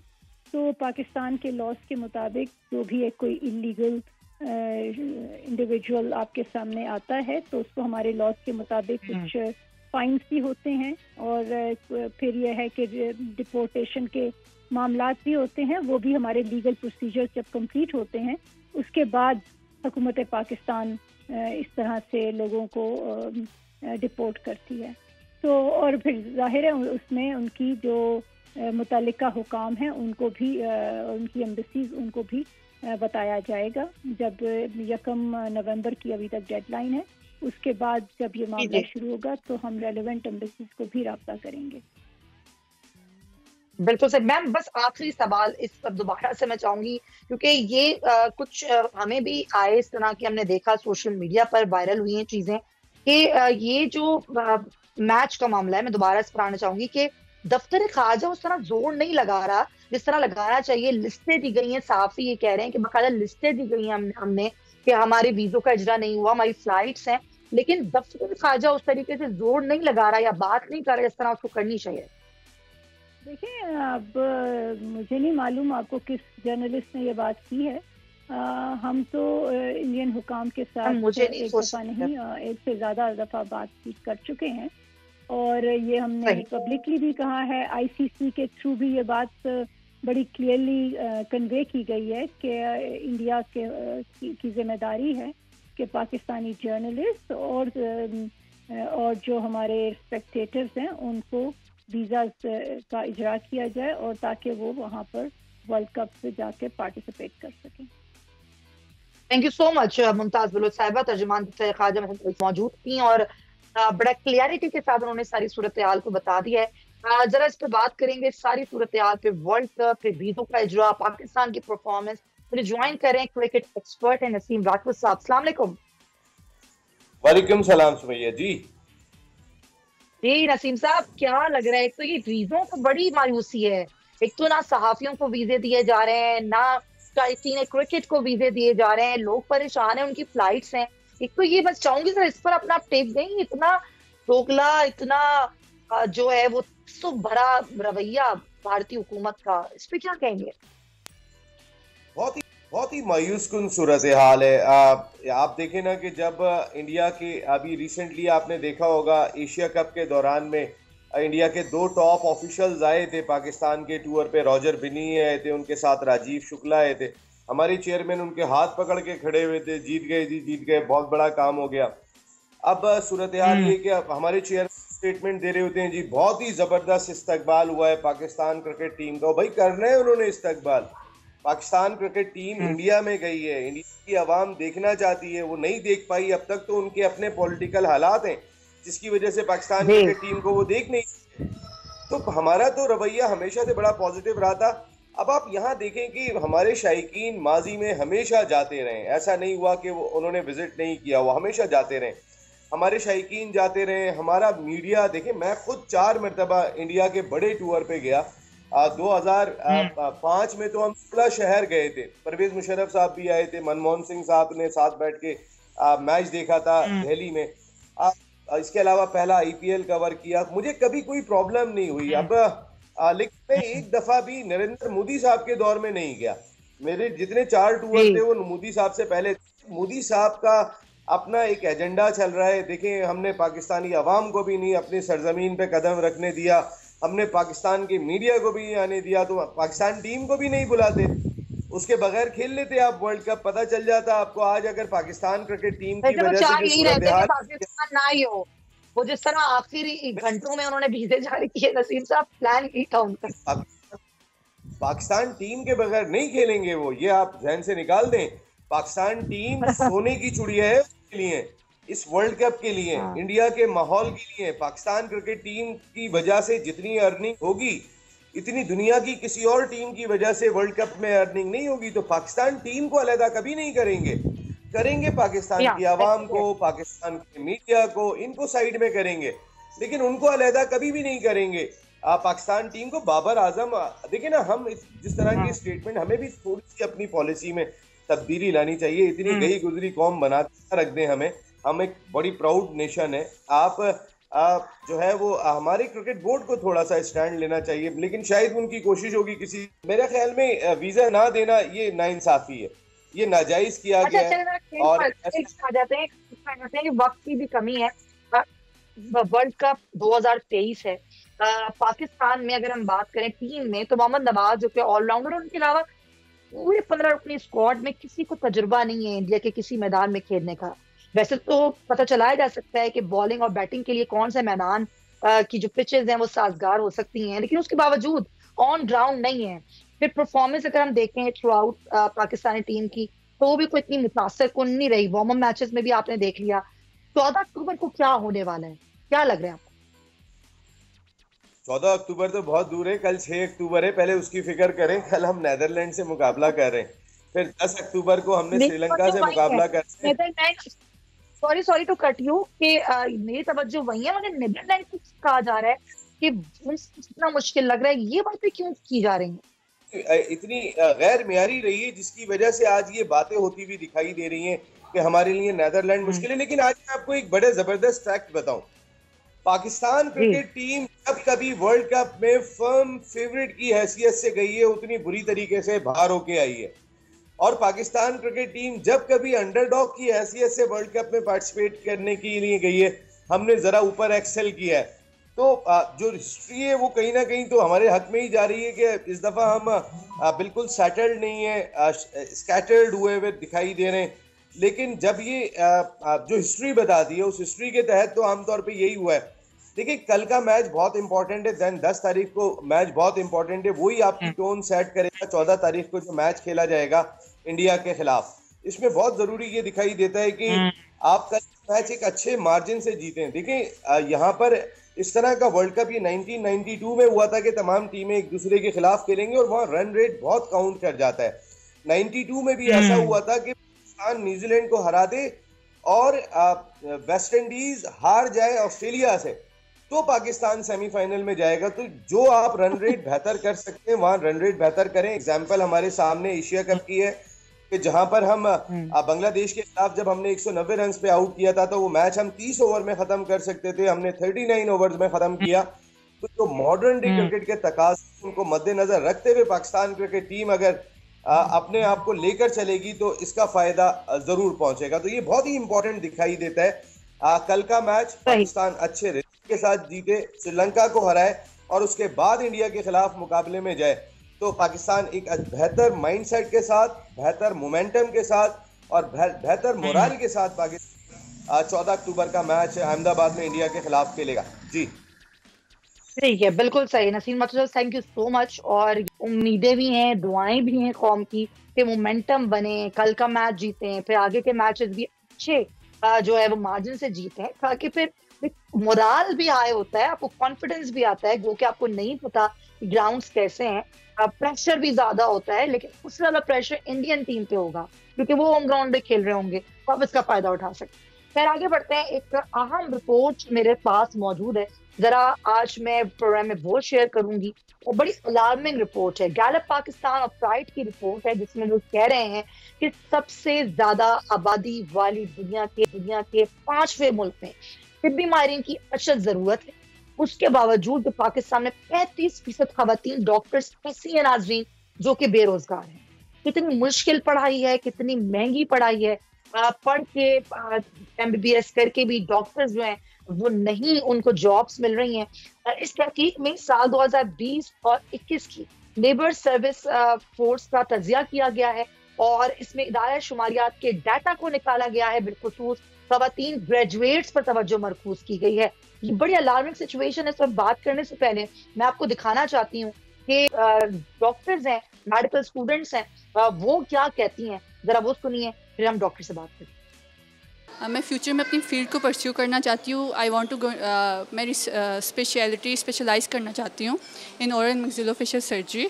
تو پاکستان کے لاس کے مطابق جو بھی ایک کوئی انلیگل انڈیویجول آپ کے سامنے آتا ہے تو اس کو ہمارے لاس کے مطابق کچھ فائنس بھی ہوتے ہیں، اور پھر یہ ہے کہ ڈپورٹیشن کے معاملات بھی ہوتے ہیں، وہ بھی ہمارے لیگل پروسیجر جب کمپلیٹ ہوتے ہیں اس کے بعد حکومت پاکستان اس طرح سے لوگوں کو ڈپورٹ کرتی ہے. تو اور پھر ظاہر ہے اس میں ان کی جو متعلقہ حکام ہیں ان کو بھی ان کی ایمبیسیز ان کو بھی بتایا جائے گا. جب 1 نومبر کی ابھی تک ڈیڈ لائن ہے، اس کے بعد جب یہ معاملہ شروع ہوگا تو ہم ریلیونٹ ایمبیسیز کو بھی رابطہ کریں گے. بالکل سر. میم بس آخری سوال اس پر دوبارہ سے میں چاہوں گی، کیونکہ یہ کچھ ہمیں بھی آئے اس طرح کی، ہم نے دیکھا سوشل میڈیا پر وائرل ہوئی ہیں چیزیں کہ یہ جو میچ کا معاملہ ہے، میں دوبارہ اس پر آنا چاہوں گی کہ دفتر خارجہ اس طرح زور نہیں لگا رہا جس طرح لگانا چاہیے. لسٹیں دی گئی ہیں، صحافی یہ کہہ رہے ہیں کہ باقاعدہ لسٹیں دی گئی ہیں ہم نے کہ ہمارے ویزوں کا اجرا نہیں ہوا، ہماری فلائٹس ہیں، لیکن دفتر خارجہ اس طریقے سے زور نہیں لگا رہا یا بات نہیں کر رہا جس طرح اس کو کرنی چاہیے. دیکھیں اب مجھے نہیں معلوم آپ کو کس جرنلسٹ نے یہ بات کی ہے. ہم تو انڈین حکام کے ساتھ ایک دفعہ نہیں ایک سے زیادہ دفعہ بات چیت کر چکے ہیں، اور یہ ہم نے پبلکلی بھی کہا ہے. آئی سی سی کے تھرو بھی یہ بات بڑی کلیئرلی کنوے کی گئی ہے کہ انڈیا کی ذمہ داری ہے کہ پاکستانی جرنلسٹ اور جو ہمارے اسپیکٹیٹرز ہیں ان کو ویزاز کا اجرا کیا جائے، اور تاکہ وہ وہاں پر ورلڈ کپ سے جا کے پارٹیسپیٹ کر سکیں. تھینک یو سو مچ ممتاز بلوچ صاحبہ، ترجمان دفتر خارجہ میں موجود تھیں اور بڑا کلیئرٹی کے ساتھ انہوں نے ساری صورتحال کو بتا دیا ہے. ذرا اس پہ بات کریں گے، ساری صورتحال پہ، ورلڈ کپ پہ، ویزوں کا اجرا، پاکستان کی پرفارمنس. مجھے جوائن کریں کرکٹ ایکسپرٹ ہیں نسیم راکھوت صاحب. السلام علیکم. وعلیکم السلام سمیہ جی. جی نسیم صاحب، کیا لگ رہا ہے؟ ایک تو یہ ویزوں کو بڑی مایوسی ہے، ایک تو نہ صحافیوں کو ویزے دیے جا رہے ہیں، نہ کرکٹ کو ویزے دیے جا رہے ہیں، لوگ پریشان ہیں، ان کی فلائٹس ہیں. ایک تو یہ بس چاہوں گی سر اس پر اپنا ٹیک دیں. اتنا ٹوکلا، اتنا جو ہے وہ بھرا رویہ بھارتی حکومت کا، اس پہ کیا کہیں گے؟ بہت ہی مایوس کن صورتحال ہے. آپ دیکھیں نا کہ جب انڈیا کے ابھی ریسنٹلی آپ نے دیکھا ہوگا ایشیا کپ کے دوران میں انڈیا کے 2 ٹاپ آفیشلز آئے تھے پاکستان کے ٹور پہ. راجر بنی آئے تھے، ان کے ساتھ راجیو شکلا آئے تھے. ہمارے چیئرمین ان کے ہاتھ پکڑ کے کھڑے ہوئے تھے، جیت گئے جی جیت گئے، بہت بڑا کام ہو گیا. اب صورتحال یہ کہ ہمارے چیئرمین اسٹیٹمنٹ دے رہے ہوتے ہیں جی بہت ہی زبردست استقبال ہوا ہے پاکستان کرکٹ ٹیم کا. بھائی کرنا ہے انہوں نے استقبال. پاکستان کرکٹ ٹیم انڈیا میں گئی ہے، انڈیا کی عوام دیکھنا چاہتی ہے، وہ نہیں دیکھ پائی اب تک. تو ان کے اپنے پولیٹیکل حالات ہیں جس کی وجہ سے پاکستان کرکٹ ٹیم کو وہ دیکھ نہیں سکتے. تو ہمارا تو رویہ ہمیشہ سے بڑا پازیٹیو رہا تھا. اب آپ یہاں دیکھیں کہ ہمارے شائقین ماضی میں ہمیشہ جاتے رہے، ایسا نہیں ہوا کہ انہوں نے وزٹ نہیں کیا، وہ ہمیشہ جاتے رہے. ہمارے شائقین جاتے رہے، ہمارا میڈیا دیکھیں. میں خود 4 مرتبہ انڈیا کے بڑے ٹور پہ گیا. 2005 میں تو ہم 16 شہر گئے تھے. پرویز مشرف صاحب بھی آئے تھے، منموہن سنگھ صاحب نے ساتھ بیٹھ کے میچ دیکھا تھا دہلی میں. اس کے علاوہ پہلا IPL کور کیا، مجھے کبھی کوئی پرابلم نہیں ہوئی. اب لیکن میں ایک دفعہ بھی نریندر مودی صاحب کے دور میں نہیں گیا. میرے جتنے 4 ٹور تھے وہ مودی صاحب سے پہلے. مودی صاحب کا اپنا ایک ایجنڈا چل رہا ہے. دیکھیں ہم نے پاکستانی عوام کو بھی نہیں اپنی سرزمین پہ قدم رکھنے دیا، ہم نے پاکستان کی میڈیا کو بھی نہیں آنے دیا، تو پاکستان ٹیم کو بھی نہیں بلاتے. اس کے بغیر کھیل لیتے آپ ورلڈ کپ، پتہ چل جاتا آپ کو. آج اگر پاکستان کرکٹ ٹیم کی وجہ سے پاکستان نہ ہی ہو، وہ جس طرح آخری گھنٹوں میں انہوں نے ویزے جاری کیے، نسیم صاحب پلان کی تھا ان کا. پاکستان ٹیم کے بغیر نہیں کھیلیں گے وہ، یہ آپ ذہن سے نکال دیں. پاکستان ٹیم سونے کی چڑیا ہے اس کے لیے، اس ورلڈ کپ کے لیے، انڈیا کے ماحول کے لیے. پاکستان کرکٹ ٹیم کی وجہ سے جتنی ارننگ ہوگی اتنی دنیا کی کسی اور ٹیم کی وجہ سے ورلڈ کپ میں ارننگ نہیں ہوگی. تو پاکستان ٹیم کو علیحدہ کبھی نہیں کریں گے. کریں گے پاکستان کی عوام کو، پاکستان کے میڈیا کو، ان کو سائیڈ میں کریں گے، لیکن ان کو علیحدہ کبھی بھی نہیں کریں گے. پاکستان ٹیم کو بابر اعظم دیکھیں نا، ہم جس طرح کی اسٹیٹمنٹ، ہمیں بھی تھوڑی سی اپنی پالیسی میں تبدیلی لانی چاہیے. اتنی گئی گزری قوم بنا رکھ دیں ہمیں. ہم ایک بڑی پراؤڈ نیشن ہے. آپ جو ہے وہ ہمارے کرکٹ بورڈ کو تھوڑا سا اسٹینڈ لینا چاہیے, لیکن شاید ان کی کوشش ہوگی کسی, میرے خیال میں ویزا نہ دینا یہ ناانصافی ہے, یہ ناجائز کیا گیا ہے. اور آ جاتے ہیں کہ وقت کی بھی کمی ہے. ورلڈ کپ 2023 ہے پاکستان میں, اگر ہم بات کریں ٹیم میں تو محمد نواز جو کہ آل راؤنڈر, ان کے علاوہ پورے 15 اپنی اسکواڈ میں کسی کو تجربہ نہیں ہے انڈیا کے کسی میدان میں کھیلنے کا. ویسے تو پتہ چلایا جا سکتا ہے کہ بالنگ اور بیٹنگ کے لیے کون سے میدان کی جو پچز ہیں وہ سازگار ہو سکتی ہیں, لیکن اس کے باوجود آن گراؤنڈ نہیں ہے. پھر پرفارمنس اگر ہم دیکھیں تھرو آؤٹ پاکستانی ٹیم کی تو وہ بھی کوئی اتنی متاثر کن نہیں رہی. وارم اپ میچز میں بھی آپ نے دیکھ لیا. 14 اکتوبر کو کیا ہونے والا ہے, کیا لگ رہا ہے آپ کو؟ 14 اکتوبر تو بہت دور ہے, کل 6 اکتوبر ہے, پہلے اس کی فکر کریں. کل ہم نیدرلینڈ سے مقابلہ کر رہے ہیں, پھر 10 اکتوبر کو ہم نے سری لنکا سے مقابلہ کر رہے ہیں. سوری ٹو کٹ یو کہ میری توجہ وہی ہے, مگر نیدرلینڈ کو کہا جا رہا ہے کہ اتنا مشکل لگ رہا ہے, یہ باتیں کیوں کی جا رہی ہیں؟ اتنی غیر معیاری رہی ہے جس کی وجہ سے آج یہ باتیں ہوتی ہوئی دکھائی دے رہی ہیں کہ ہمارے لیے نیدرلینڈ مشکل ہے. لیکن آج میں آپ کو ایک بڑے زبردست فیکٹ بتاؤں. پاکستان کرکٹ ٹیم جب کبھی ورلڈ کپ میں فرم فیورٹ کی حیثیت سے گئی ہے اتنی بری طریقے سے باہر ہو کے آئی ہے, اور پاکستان کرکٹ ٹیم جب کبھی انڈر ڈاگ کی حیثیت سے ورلڈ کپ میں پارٹیسپیٹ کرنے کے لیے گئی ہے ہم نے ذرا اوپر ایکسل کیا ہے. تو جو ہسٹری ہے وہ کہیں نہ کہیں تو ہمارے حق میں ہی جا رہی ہے کہ اس دفعہ ہم بالکل سیٹلڈ نہیں ہیں, اسکیٹرڈ ہوئے ہوئے دکھائی دے رہے ہیں. لیکن جب یہ جو ہسٹری بتاتی ہے اس ہسٹری کے تحت تو عام طور پہ یہی ہوا ہے. دیکھیں کل کا میچ بہت امپورٹنٹ ہے, دین 10 تاریخ کو میچ بہت امپورٹنٹ ہے, وہی آپ کی ٹون سیٹ کرے گا. 14 تاریخ کو جو میچ کھیلا جائے گا انڈیا کے خلاف, اس میں بہت ضروری یہ دکھائی دیتا ہے کہ آپ کا میچ ایک اچھے مارجن سے جیتیں. دیکھیں یہاں پر اس طرح کا ورلڈ کپ یہ 1992 میں ہوا تھا کہ تمام ٹیمیں ایک دوسرے کے خلاف کھیلیں گے اور وہاں رن ریٹ بہت کاؤنٹ کر جاتا ہے. 92 میں بھی ایسا ہوا تھا کہ پاکستان نیوزی لینڈ کو ہرا دے اور ویسٹ انڈیز ہار جائے آسٹریلیا سے تو پاکستان سیمی فائنل میں جائے گا. تو جو آپ رن ریٹ بہتر کر سکتے ہیں وہاں رن ریٹ بہتر کریں. اگزامپل ہمارے سامنے ایشیا کپ کی ہے کہ جہاں پر ہم بنگلہ دیش کے خلاف جب ہم نے 190 رنز پہ آؤٹ کیا تھا تو وہ میچ ہم 30 اوور میں ختم کر سکتے تھے, ہم نے 39 اوورز میں ختم کیا. تو جو ماڈرن ڈے کرکٹ کے تقاضے ان کو مد نظر رکھتے ہوئے پاکستان کرکٹ ٹیم اگر اپنے آپ کو لے کر چلے گی تو اس کا فائدہ ضرور پہنچے گا. تو یہ بہت ہی امپورٹنٹ دکھائی دیتا ہے. کل کا میچ پاکستان اچھے ریزلٹ کے ساتھ جیتے, سری لنکا کو ہرائے اور اس کے بعد انڈیا کے خلاف مقابلے میں جائے تو پاکستان ایک بہتر مائنڈ سیٹ کے ساتھ, بہتر مومنٹم کے ساتھ اور بہتر مورال کے ساتھ پاکستان 14 اکتوبر کا میچ احمد آباد میں انڈیا کے خلاف کھیلے گا. جی ٹھیک ہے, بالکل صحیح. نسیم مطلب تھینک یو سو مچ. اور امیدیں بھی ہیں, دعائیں بھی ہیں قوم کی کہ مومنٹم بنے, کل کا میچ جیتے, پھر آگے کے میچز بھی اچھے جو ہے وہ مارجن سے جیتے ہیں تاکہ پھر مورال بھی ہائی ہوتا ہے, آپ کو کانفیڈنس بھی آتا ہے. وہ کہ آپ کو نہیں پتا گراؤنڈز کیسے ہیں, پریشر بھی زیادہ ہوتا ہے, لیکن اس سے زیادہ پریشر انڈین ٹیم پہ ہوگا کیونکہ وہ ہوم گراؤنڈ پہ کھیل رہے ہوں گے, تو آپ اس کا فائدہ اٹھا سکتے ہیں. پھر آگے بڑھتے ہیں. ایک اہم رپورٹ میرے پاس موجود ہے, ذرا آج میں پروگرام میں وہ شیئر کروں گی. وہ بڑی الارمنگ رپورٹ ہے, گیلپ پاکستان اور پرائڈ کی رپورٹ ہے, جس میں لوگ کہہ رہے ہیں کہ سب سے زیادہ آبادی والی دنیا کے 5ویں ملک میں طبی ماہرین کی اشد ضرورت ہے. اس کے باوجود جو پاکستان میں 35% خواتین ڈاکٹرز ایسی ہیں ناظرین جو کہ بے روزگار ہیں. کتنی مشکل پڑھائی ہے, کتنی مہنگی پڑھائی ہے, پڑھ کے MBBS کر کے بھی ڈاکٹرز جو ہیں وہ نہیں ان کو جابس مل رہی ہیں. اس تحقیق میں سال 2020 اور 21 کی لیبر سروس فورس کا تجزیہ کیا گیا ہے اور اس میں ادارہ شماریات کے ڈیٹا کو نکالا گیا ہے. بالخصوص خواتین گریجویٹس پر توجہ مرکوز کی گئی ہے. یہ بڑی الارمنگ سچویشن ہے. اس پر بات کرنے سے پہلے میں آپ کو دکھانا چاہتی ہوں کہ ڈاکٹرز ہیں, میڈیکل اسٹوڈنٹس ہیں, وہ کیا کہتی ہیں, ذرا وہ سنیے پھر ہم ڈاکٹر سے بات کریں. میں فیوچر میں اپنی فیلڈ کو پرسیو کرنا چاہتی ہوں. آئی وانٹ ٹو میری اسپیشلائز کرنا چاہتی ہوں ان اورل میگزیلوفیشل سرجری.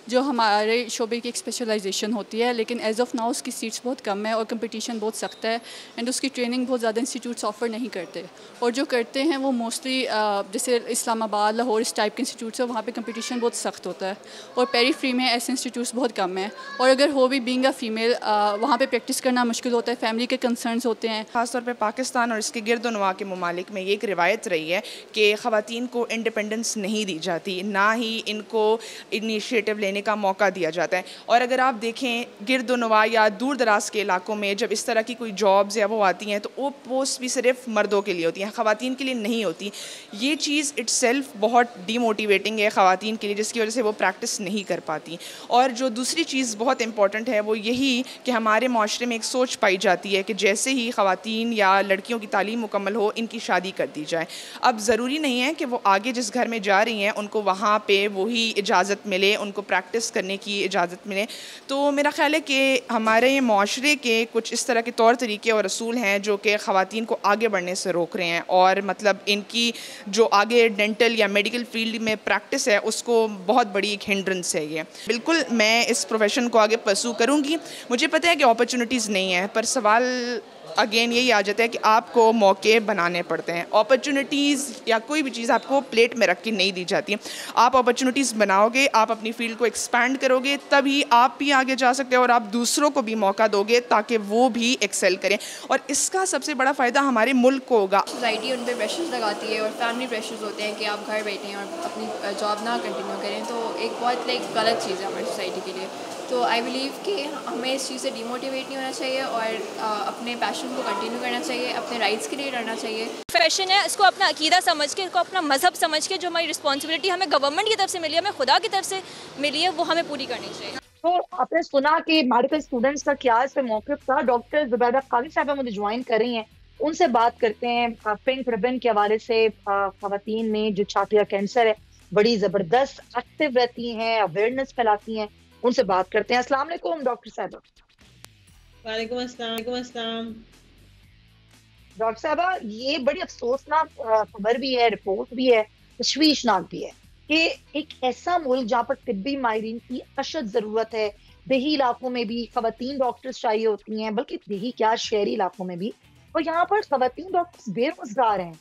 جو ہمارے شعبے کی ایک اسپیشلائزیشن ہوتی ہے، لیکن ایز آف ناؤ اس کی سیٹس بہت کم ہے اور کمپٹیشن بہت سخت ہے، اینڈ اس کی ٹریننگ بہت زیادہ انسٹیٹیوٹس آفر نہیں کرتے، اور جو کرتے ہیں وہ موسٹلی جیسے اسلام آباد، لاہور اس ٹائپ کے انسٹیٹیوٹس ہیں، وہاں پہ کمپٹیشن بہت سخت ہوتا ہے، اور پیری فری میں ایسے انسٹیٹیوٹس بہت کم ہیں، اور اگر ہو بھی بینگ اے فیمیل وہاں پہ پریکٹس کرنا مشکل ہوتا ہے، فیملی کے کنسرنس ہوتے ہیں. خاص طور پہ پاکستان اور اس کے گرد و نواح کے ممالک میں یہ ایک روایت رہی ہے کہ خواتین کو انڈیپینڈنس نہیں دی جاتی، نہ ہی ان کو انیشیٹو لینے کا موقع دیا جاتا ہے. اور اگر آپ دیکھیں گرد و نواح یا دور دراز کے علاقوں میں جب اس طرح کی کوئی جابز یا وہ آتی ہیں تو وہ پوسٹ بھی صرف مردوں کے لیے ہوتی ہیں، خواتین کے لیے نہیں ہوتی. یہ چیز اٹ سیلف بہت ڈی موٹیویٹنگ ہے خواتین کے لیے، جس کی وجہ سے وہ پریکٹس نہیں کر پاتی. اور جو دوسری چیز بہت امپورٹنٹ ہے وہ یہی کہ ہمارے معاشرے میں ایک سوچ پائی جاتی ہے کہ جیسے ہی خواتین یا لڑکیوں کی تعلیم مکمل ہو ان کی شادی کر دی جائے. اب ضروری نہیں ہے کہ وہ آگے جس گھر میں جا رہی ہیں ان کو وہاں پہ وہی اجازت ملے، ان کو پریکٹس کرنے کی اجازت ملے. تو میرا خیال ہے کہ ہمارے معاشرے کے کچھ اس طرح کے طور طریقے اور اصول ہیں جو کہ خواتین کو آگے بڑھنے سے روک رہے ہیں، اور مطلب ان کی جو آگے ڈینٹل یا میڈیکل فیلڈ میں پریکٹس ہے اس کو بہت بڑی ایک ہنڈرنس ہے. یہ بالکل میں اس پروفیشن کو آگے پرسو کروں گی. مجھے پتہ ہے کہ اپرچونیٹیز نہیں ہیں، پر سوال اگین یہی آ جاتا ہے کہ آپ کو موقع بنانے پڑتے ہیں. اپرچونیٹیز یا کوئی بھی چیز آپ کو پلیٹ میں رکھ کے نہیں دی جاتی. آپ اپرچونیٹیز بناؤ گے، آپ اپنی فیلڈ کو ایکسپینڈ کرو گے، تبھی آپ بھی آگے جا سکتے ہیں اور آپ دوسروں کو بھی موقع دو گے تاکہ وہ بھی ایکسل کریں. اور اس کا سب سے بڑا فائدہ ہمارے ملک کو ہوگا. سوسائٹی ان پہ پریشرز لگاتی ہے اور فیملی پریشرز ہوتے ہیں کہ آپ گھر بیٹھیں اور اپنی جاب نہ کنٹینیو کریں، تو ایک بہت غلط چیز ہے ہماری سوسائٹی کے لیے. تو آئی بلیو کہ ہمیں اس چیز سے ڈی موٹیویٹ نہیں ہونا چاہیے اور اپنے پیشن کو کنٹینیو کرنا چاہیے، اپنے رائٹس کے لیے لڑنا چاہیے. فیشن ہے، اس کو اپنا عقیدہ سمجھ کے، اس کو اپنا مذہب سمجھ کے، جو ہماری رسپانسبلٹی ہمیں گورنمنٹ کی طرف سے ملی ہے، ہمیں خدا کی طرف سے ملی ہے، وہ ہمیں پوری کرنی چاہیے. تو آپ نے سنا کہ میڈیکل اسٹوڈنٹس کا کیا اس پہ موقف تھا. ڈاکٹر زبیدہ قاضی صاحبہ مجھے جوائن کر رہی ہیں، ان سے بات کرتے ہیں. پنک ربن کے حوالے سے خواتین میں جو چھاتی کا کینسر ہے بڑی زبردست ایکٹیو رہتی ہیں، اویئرنیس پھیلاتی ہیں، ان سے بات کرتے ہیں. السلام علیکم ڈاکٹر صاحبہ. وعلیکم السلام. ڈاکٹر صاحبہ، یہ بڑی افسوسناک خبر بھی ہے، رپورٹ بھی ہے، تشویشناک بھی ہے کہ ایک ایسا ملک جہاں پر طبی ماہرین کی اشد ضرورت ہے، دیہی علاقوں میں بھی خواتین ڈاکٹرز چاہیے ہوتی ہیں، بلکہ دیہی کیا شہری علاقوں میں بھی، اور یہاں پر خواتین ڈاکٹرز بے روزگار ہیں.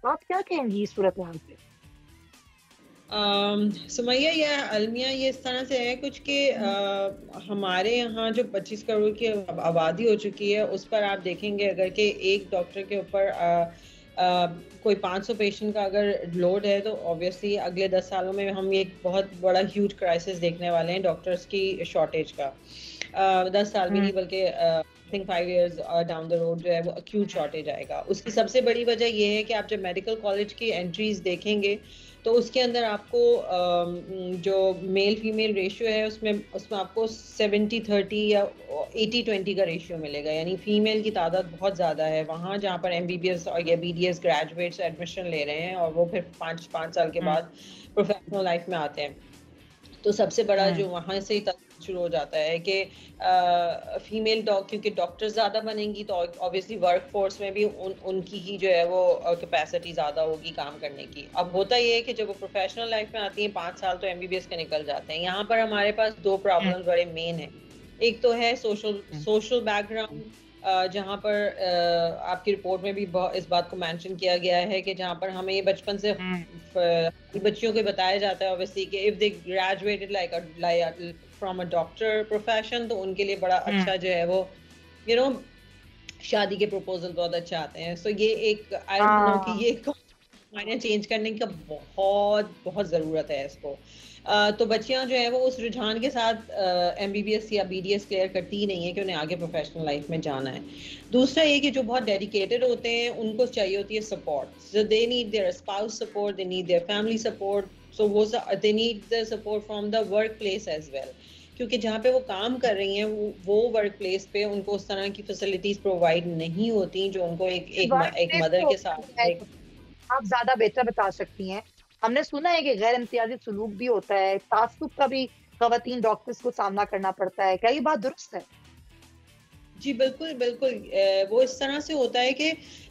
آپ کیا کہیں گی اس صورتحال پہ؟ سمیہ یا المیہ، یہ اس طرح سے ہے کچھ کہ ہمارے یہاں جو 25 کروڑ کی آبادی ہو چکی ہے اس پر آپ دیکھیں گے اگر کہ ایک ڈاکٹر کے اوپر کوئی 500 پیشنٹ کا اگر لوڈ ہے تو اوبیسلی اگلے 10 سالوں میں ہم ایک بہت بڑا ہیوج کرائسس دیکھنے والے ہیں ڈاکٹرز کی شارٹیج کا. 10 سال بھی نہیں بلکہ I think 5 years down the road جو ہے وہ acute shortage آئے گا. اس کی سب سے بڑی وجہ یہ ہے کہ آپ جب میڈیکل کالج کی انٹریز دیکھیں گے تو اس کے اندر آپ کو جو میل فیمیل ریشیو ہے اس میں آپ کو 70-30 یا 80-20 کا ریشیو ملے گا. یعنی فیمیل کی تعداد بہت زیادہ ہے وہاں جہاں پر MBBS اور یا BDS گریجویٹس ایڈمیشن لے رہے ہیں اور وہ پھر 5 سال کے بعد پروفیشنل لائف میں آتے ہیں. تو سب سے بڑا جو وہاں سے ہی شروع ہو جاتا ہے کہ فیمیل کیونکہ ڈاکٹر زیادہ بنیں گی تو obviously ورک فورس میں بھی ان کی ہی جو ہے وہ کیپیسٹی زیادہ ہوگی کام کرنے کی. اب ہوتا یہ ہے کہ جب وہ پروفیشنل لائف میں آتی ہیں 5 سال تو MBBS کے نکل جاتے ہیں. یہاں پر ہمارے پاس 2 پرابلم بڑے مین ہیں. ایک تو ہے سوشل بیک گراؤنڈ، جہاں پر آپ کی رپورٹ میں بھی اس بات کو مینشن کیا گیا ہے کہ جہاں پر ہمیں یہ بچپن سے بچیوں کو بتایا جاتا ہے obviously کہ if they graduated like from a doctor profession تو ان کے لیے بڑا اچھا جو ہے وہ شادی کے پروپوزل بہت اچھے آتے ہیں. سو یہ ایک I don't know کہ یہ معنی چینج کرنے کا بہت ضرورت ہے اس کو. تو بچیاں جو ہیں وہ اس رجحان کے ساتھ MBBS یا BDS کلیئر کرتی ہی نہیں ہے کہ انہیں آگے پروفیشنل لائف میں جانا ہے. دوسرا یہ کہ جو بہت ڈیڈیکیٹڈ ہوتے ہیں ان کو چاہیے ہوتی ہے support. So they need their spouse support, they need their family support, so they need the support from the workplace as well. کیونکہ جہاں پہ وہ کام کر رہی ہیں وہ ورک پلیس پہ ان کو اس طرح کی فیسلٹیز پرووائڈ نہیں ہوتی جو ان کو ایک مدر کے ساتھ. آپ زیادہ بہتر بتا سکتی ہیں. ہم نے سنا ہے کہ غیر امتیازی سلوک بھی ہوتا ہے، تعصب کا بھی خواتین ڈاکٹرز کو سامنا کرنا پڑتا ہے. کیا یہ بات درست ہے؟ جی بالکل. وہ اس طرح سے ہوتا ہے کہ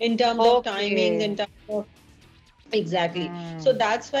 in terms of timings, in terms of exactly. So that's why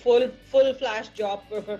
full flash job